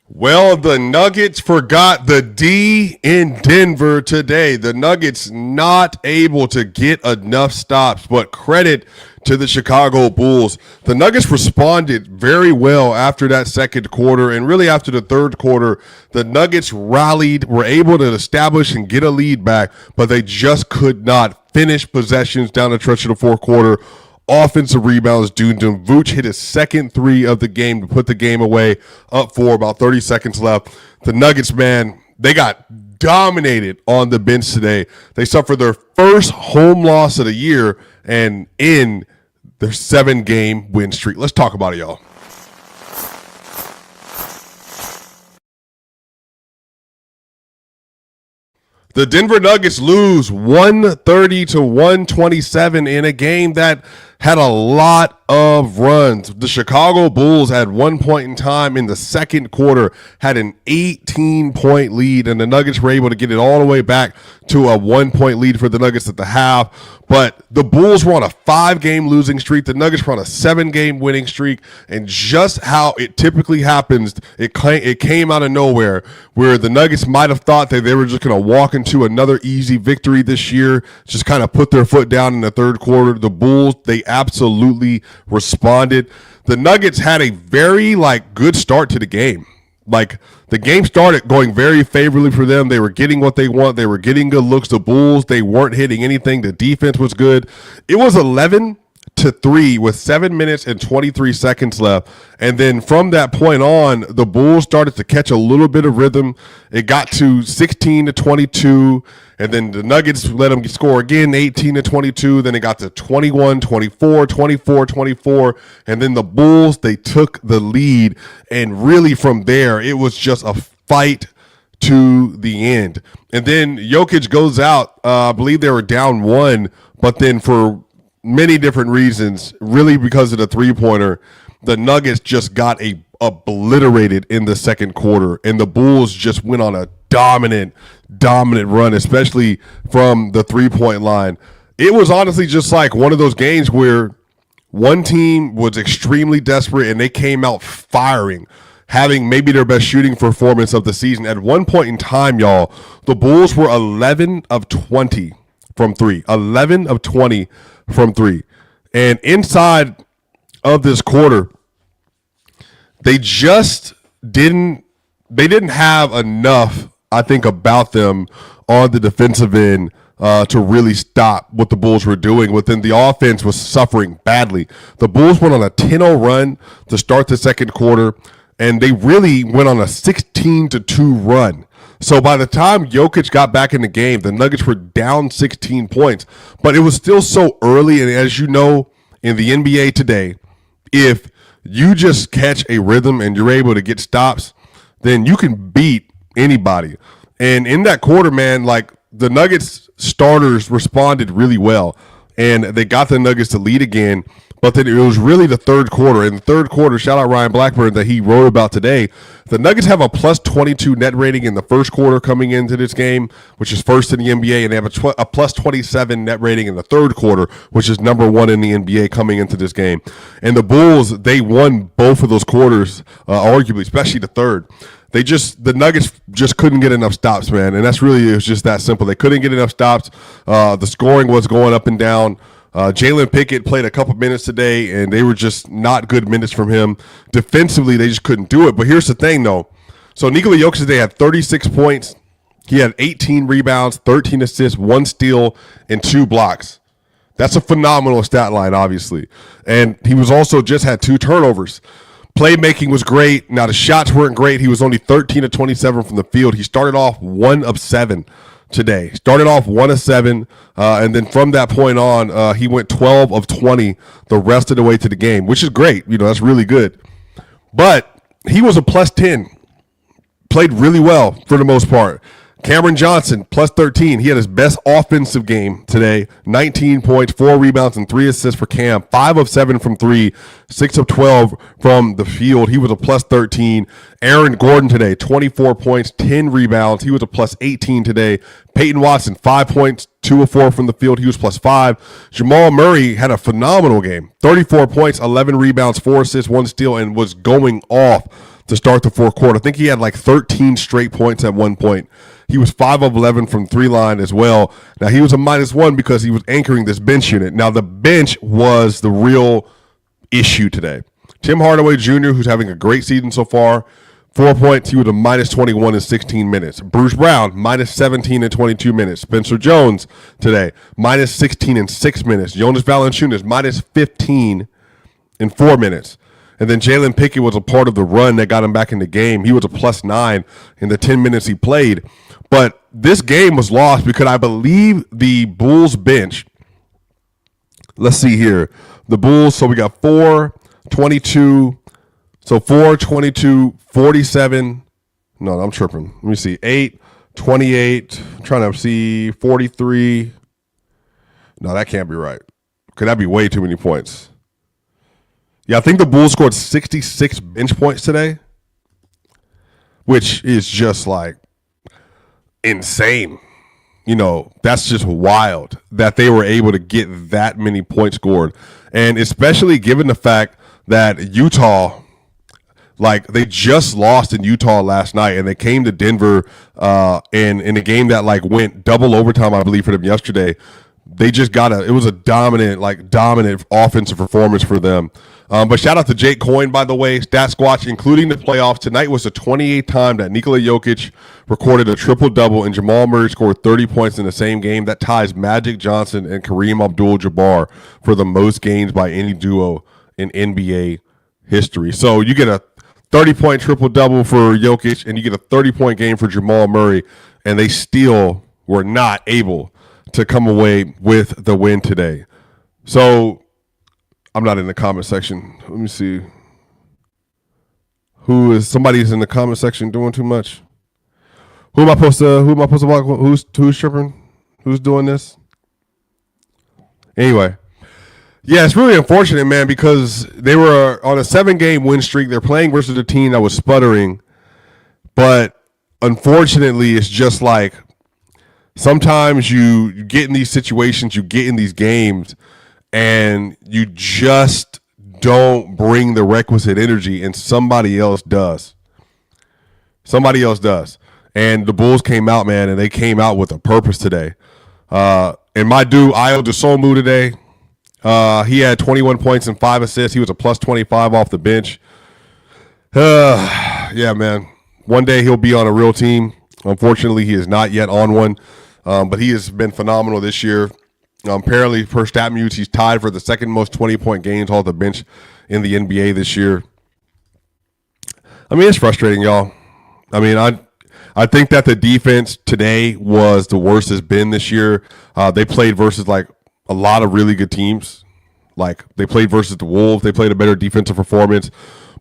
Well, the Nuggets forgot the D in Denver today. The Nuggets not able to get enough stops, but credit to the Chicago Bulls. The Nuggets responded very well after that second quarter, and really after the third quarter, the Nuggets rallied, were able to establish and get a lead back, but they just could not finish possessions down the stretch of the fourth quarter. Offensive rebounds doomed him. Vooch hit his second three of the game to put the game away, up for about 30 seconds left. The Nuggets, man, they got dominated on the bench today. They suffered their first home loss of the year and in their 7-game win streak. Let's talk about it, y'all. The Denver Nuggets lose 130 to 127 in a game that had a lot of runs. The Chicago Bulls at one point in time in the second quarter had an 18-point lead, and the Nuggets were able to get it all the way back to a 1-point lead for the Nuggets at the half. But the Bulls were on a 5-game losing streak. The Nuggets were on a 7-game winning streak. And just how it typically happens, it came out of nowhere, where the Nuggets might have thought that they were just going to walk into another easy victory this year, just kind of put their foot down in the third quarter. The Bulls, they absolutely responded. The Nuggets had a very good start to the game. The game started going very favorably for them. They were getting what they want. They were getting good looks. The Bulls, they weren't hitting anything. The defense was good. It was 11-3 with 7 minutes and 23 seconds left. And then from that point on, the Bulls started to catch a little bit of rhythm. It got to 16-22. And then the Nuggets let them score again, 18-22. Then it got to 21-24, 24-24. And then the Bulls, they took the lead. And really from there, it was just a fight to the end. And then Jokic goes out. I believe they were down 1. But then for many different reasons, really because of the three-pointer, the Nuggets just got obliterated in the second quarter. And the Bulls just went on a dominant run, especially from the three-point line. It was honestly just like one of those games where one team was extremely desperate and they came out firing, having maybe their best shooting performance of the season. At one point in time, y'all, the Bulls were 11 of 20 from three. 11 of 20 from three. And inside of this quarter, they just didn't have enough, I think, about them on the defensive end to really stop what the Bulls were doing. Within the offense was suffering badly. The Bulls went on a 10-0 run to start the second quarter, and they really went on a 16-2 run. So by the time Jokic got back in the game, the Nuggets were down 16 points. But it was still so early, and as you know, in the NBA today, if you just catch a rhythm and you're able to get stops, then you can beat anybody. And in that quarter, man, the Nuggets starters responded really well, and they got the Nuggets to lead again. But then it was really the third quarter. In the third quarter, shout out Ryan Blackburn that he wrote about today. The Nuggets have a plus 22 net rating in the first quarter coming into this game, which is first in the NBA, and they have a plus 27 net rating in the third quarter, which is number 1 in the NBA coming into this game. And the Bulls, they won both of those quarters, arguably, especially the third. The Nuggets just couldn't get enough stops, man. And it was just that simple. They couldn't get enough stops. The scoring was going up and down. Jalen Pickett played a couple minutes today, and they were just not good minutes from him. Defensively, they just couldn't do it. But here's the thing, though. So Nikola Jokic today had 36 points. He had 18 rebounds, 13 assists, 1 steal, and 2 blocks. That's a phenomenal stat line, obviously. And he was also just had 2 turnovers. Playmaking was great. Now, the shots weren't great. He was only 13 of 27 from the field. He started off 1 of 7 today. Started off 1 of 7, and then from that point on, he went 12 of 20 the rest of the way to the game, which is great. That's really good. But he was a plus 10. Played really well for the most part. Cameron Johnson, plus 13. He had his best offensive game today. 19 points, 4 rebounds, and 3 assists for Cam. 5 of 7 from 3, 6 of 12 from the field. He was a plus 13. Aaron Gordon today, 24 points, 10 rebounds. He was a plus 18 today. Peyton Watson, 5 points, 2 of 4 from the field. He was plus 5. Jamal Murray had a phenomenal game. 34 points, 11 rebounds, 4 assists, 1 steal, and was going off to start the fourth quarter. I think he had like 13 straight points at one point. He was 5 of 11 from three line as well. Now, he was a -1 because he was anchoring this bench unit. Now, the bench was the real issue today. Tim Hardaway Jr., who's having a great season so far, 4 points. He was a -21 in 16 minutes. Bruce Brown, -17 in 22 minutes. Spencer Jones today, -16 in 6 minutes. Jonas Valanciunas, -15 in 4 minutes. And then Jalen Pickett was a part of the run that got him back in the game. He was a +9 in the 10 minutes he played. But this game was lost because I believe the Bulls bench, let's see here. The Bulls, so we got 4, 22, so 4, 22, 47. No, I'm tripping. Let me see. 8, 28, I'm trying to see, 43. No, that can't be right. Could that be way too many points? Yeah, I think the Bulls scored 66 bench points today, which is just like insane. You know, that's just wild that they were able to get that many points scored. And especially given the fact that Utah, like, they just lost in Utah last night, and they came to Denver in a game that like went double overtime, I believe, for them yesterday. They just it was a dominant offensive performance for them. But shout out to Jake Coyne, by the way, Stat Squatch, including the playoffs. Tonight was the 28th time that Nikola Jokic recorded a triple-double, and Jamal Murray scored 30 points in the same game. That ties Magic Johnson and Kareem Abdul-Jabbar for the most games by any duo in NBA history. So you get a 30-point triple-double for Jokic, and you get a 30-point game for Jamal Murray, and they still were not able to come away with the win today. So I'm not in the comment section. Let me see. Somebody's in the comment section doing too much. Who am I supposed to block? Who's tripping? Who's doing this? Anyway. Yeah, it's really unfortunate, man, because they were on a 7-game win streak. They're playing versus a team that was sputtering. But unfortunately, it's just like sometimes you get in these situations, you get in these games, and you just don't bring the requisite energy, and somebody else does. Somebody else does. And the Bulls came out, man, and they came out with a purpose today. And my dude, Ayo Dosunmu today, he had 21 points and 5 assists. He was a +25 off the bench. Yeah, man. One day he'll be on a real team. Unfortunately, he is not yet on one. But he has been phenomenal this year. Apparently, per StatMuse, he's tied for the second most 20-point games off the bench in the NBA this year. I mean, it's frustrating, y'all. I mean, I think that the defense today was the worst it's been this year. They played versus like a lot of really good teams. Like they played versus the Wolves. They played a better defensive performance.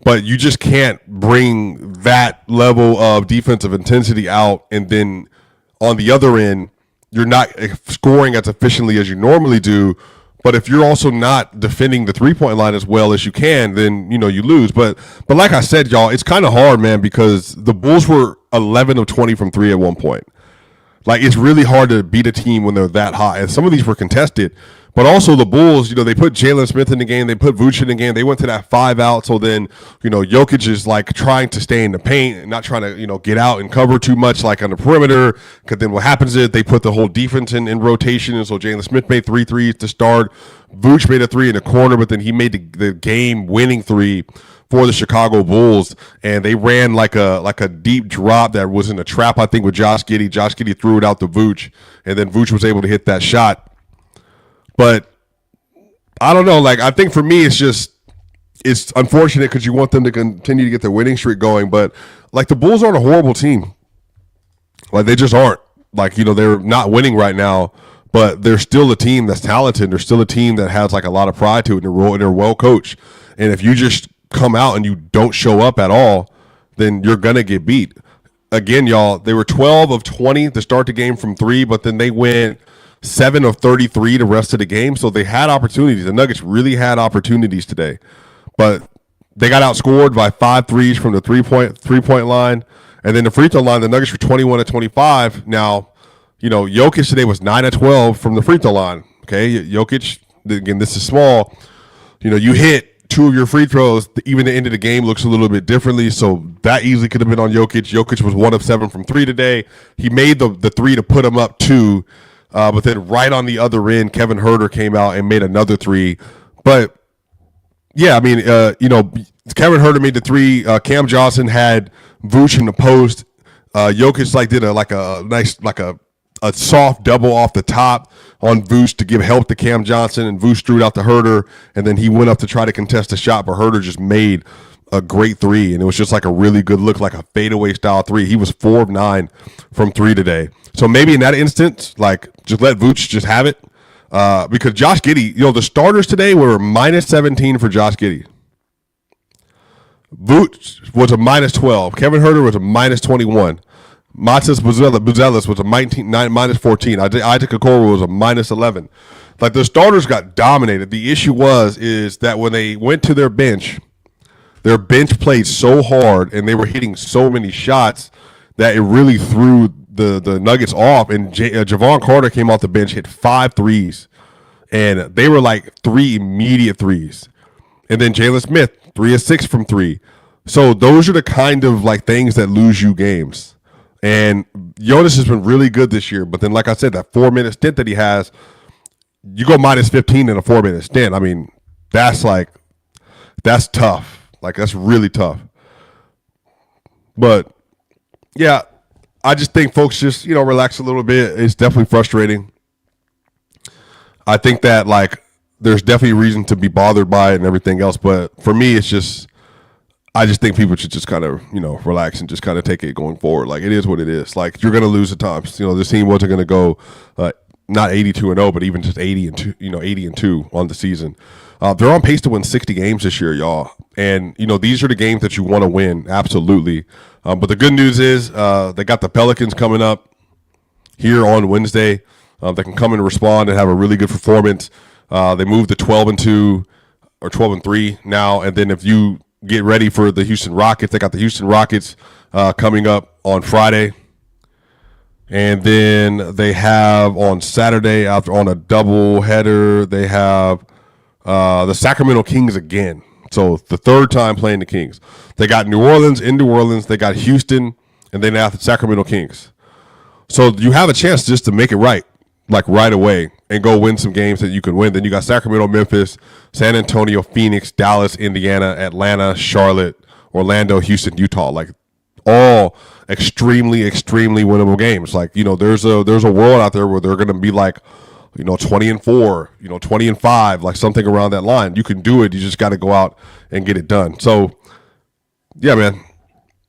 But you just can't bring that level of defensive intensity out, and then on the other end, you're not scoring as efficiently as you normally do. But if you're also not defending the three-point line as well as you can, then, you know, you lose. But like I said, y'all, it's kind of hard, man, because the Bulls were 11 of 20 from three at one point. Like, it's really hard to beat a team when they're that hot. And some of these were contested. But also the Bulls, you know, they put Jalen Smith in the game. They put Vooch in the game. They went to that 5 out. So then, you know, Jokic is like trying to stay in the paint and not trying to, you know, get out and cover too much like on the perimeter. Because then what happens is they put the whole defense in rotation. And so Jalen Smith made 3 threes to start. Vooch made a 3 in the corner, but then he made the game-winning 3 for the Chicago Bulls. And they ran like a deep drop that was in a trap, I think, with Josh Giddey. Josh Giddey threw it out to Vooch. And then Vooch was able to hit that shot. But I don't know. Like, I think for me, it's unfortunate because you want them to continue to get their winning streak going. But like, the Bulls aren't a horrible team. Like, they just aren't. Like, you know, they're not winning right now, but they're still a team that's talented. They're still a team that has like a lot of pride to it, and they're well coached. And if you just come out and you don't show up at all, then you're gonna get beat. Again, y'all, they were 12 of 20 to start the game from 3, but then they went 7 of 33 the rest of the game. So they had opportunities. The Nuggets really had opportunities today, but they got outscored by 5 threes from the three-point line. And then the free throw line, the Nuggets were 21 of 25. Now, you know, Jokic today was 9 of 12 from the free throw line. Okay. Jokic, again, this is small. You know, you hit two of your free throws, even the end of the game looks a little bit differently. So that easily could have been on Jokic. Jokic was 1 of 7 from 3 today. He made the 3 to put him up 2. But then right on the other end, Kevin Huerter came out and made another 3. But yeah, I mean, Kevin Huerter made the 3. Cam Johnson had Vooch in the post. Jokic did a nice a soft double off the top on Vooch to give help to Cam Johnson, and Vooch threw it out to Huerter, and then he went up to try to contest the shot, but Huerter just made a great 3, and it was just like a really good look, like a fadeaway style 3. He was 4 of 9 from 3 today. So maybe in that instance, just let Vooch just have it, because Josh Giddey, the starters today were minus 17 for Josh Giddey. Vooch was a minus 12. Kevin Huerter was a minus 21. Matas Buzelis was a minus 14. Isaac Okoro was a minus 11. The starters got dominated. The issue is that when they went to their bench played so hard and they were hitting so many shots that it really threw the Nuggets off. And Javon Carter came off the bench, hit 5 threes. And they were 3 immediate threes. And then Jalen Smith, 3 of 6 from 3. So those are the kind of things that lose you games. And Jonas has been really good this year, but then, like I said, that 4-minute stint that he has, you go minus 15 in a 4-minute stint. I mean, that's tough. That's really tough. But yeah, I just think folks just relax a little bit. It's definitely frustrating. I think that there's definitely reason to be bothered by it and everything else, but for me, I just think people should just kind of, relax and just kind of take it going forward. It is what it is. You're going to lose at times. This team wasn't going to go not 82-0, but even just 80-2 on the season. They're on pace to win 60 games this year, y'all. And, these are the games that you want to win, absolutely. But the good news is they got the Pelicans coming up here on Wednesday. They can come and respond and have a really good performance. They moved to 12-2 or 12-3 now. And then if you get ready for the Houston Rockets. They got the Houston Rockets coming up on Friday. And then they have on Saturday, on a double header, they have the Sacramento Kings again. So the third time playing the Kings. They got New Orleans in New Orleans. They got Houston, and then they have the Sacramento Kings. So you have a chance just to make it right away and go win some games that you can win. Then you got Sacramento, Memphis, San Antonio, Phoenix, Dallas, Indiana, Atlanta, Charlotte, Orlando, Houston, Utah. All extremely, extremely winnable games. There's a world out there where they're going to be 20-4, 20-5, something around that line. You can do it. You just got to go out and get it done. So, yeah, man.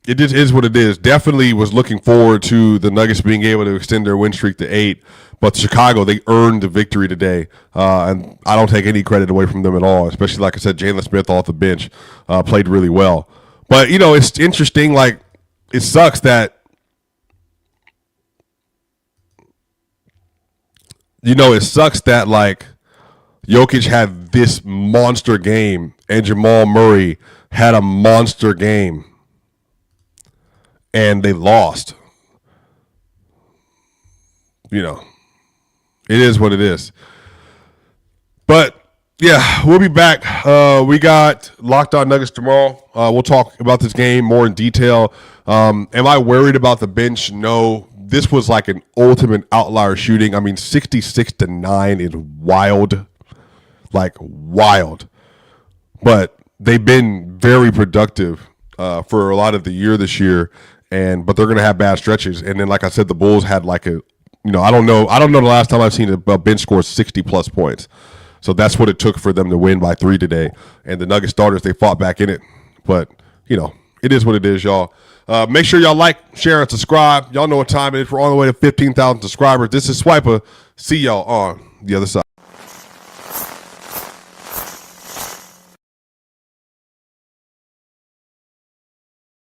It just is what it is. Definitely was looking forward to the Nuggets being able to extend their win streak to 8. But Chicago, they earned the victory today. And I don't take any credit away from them at all, especially, like I said, Jalen Smith off the bench played really well. But, it's interesting. It sucks that, Jokic had this monster game and Jamal Murray had a monster game. And they lost. It is what it is. But, yeah, we'll be back. We got Locked On Nuggets tomorrow. We'll talk about this game more in detail. Am I worried about the bench? No. This was an ultimate outlier shooting. I mean, 66-9 is wild. Wild. But they've been very productive for a lot of the year this year. But they're going to have bad stretches. And then, like I said, the Bulls had I don't know the last time I've seen a bench score 60-plus points. So that's what it took for them to win by 3 today. And the Nuggets starters, they fought back in it. But, it is what it is, y'all. Make sure y'all share, and subscribe. Y'all know what time it is. We're on the way to 15,000 subscribers. This is Swipa. See y'all on the other side.